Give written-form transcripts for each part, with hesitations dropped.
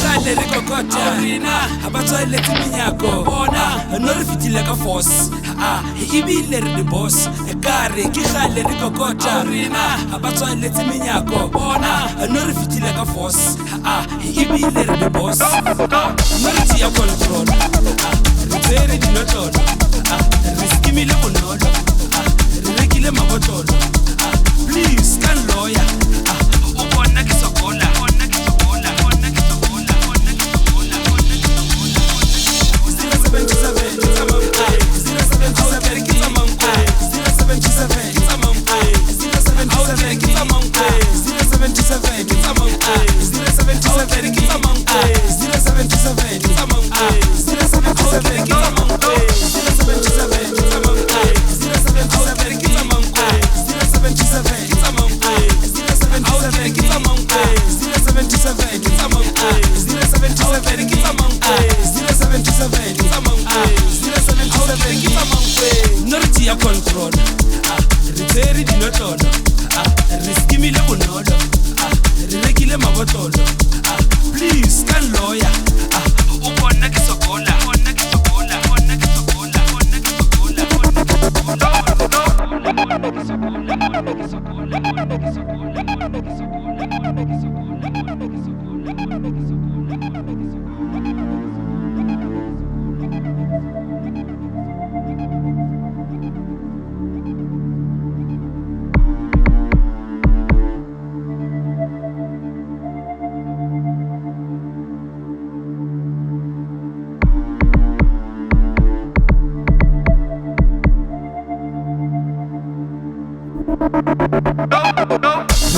gale re kokota abatswale timinyako bona no re fitile ka force ibile re di boss ekare ke gale re kokota abatswale timinyako bona no re fitile ka force ibile re di boss no re tia control re tsere di notolo re skimile bonolo re rekile mabotolo please can lawyer o bona ke sokola control re di notolo re skimile bonolo re rekile mabotolo please can lawyer o bona ke sokola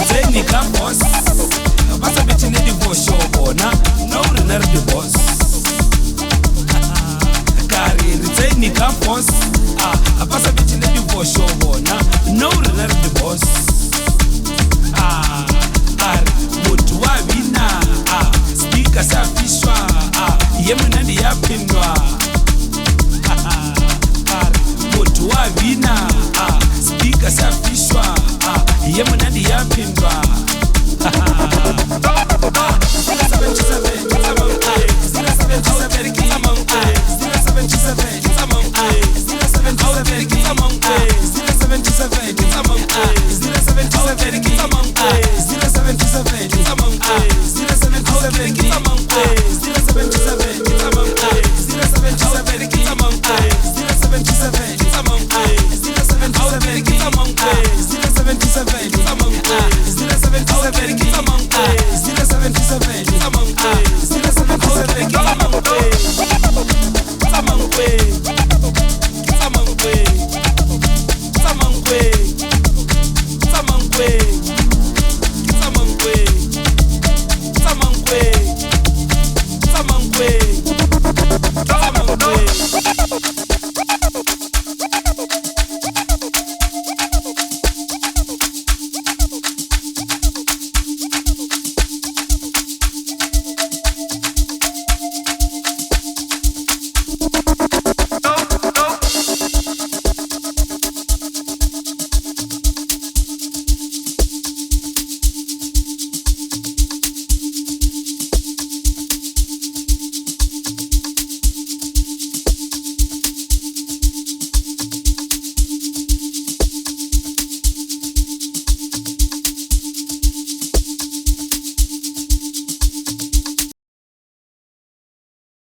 Zeni ka boss basa bitine divorce bona no renner divorce kari zeni ka boss basa bitine divorce bona no renner divorce kari mutu wa bina speaker sa fishwa ye munandi ya pimba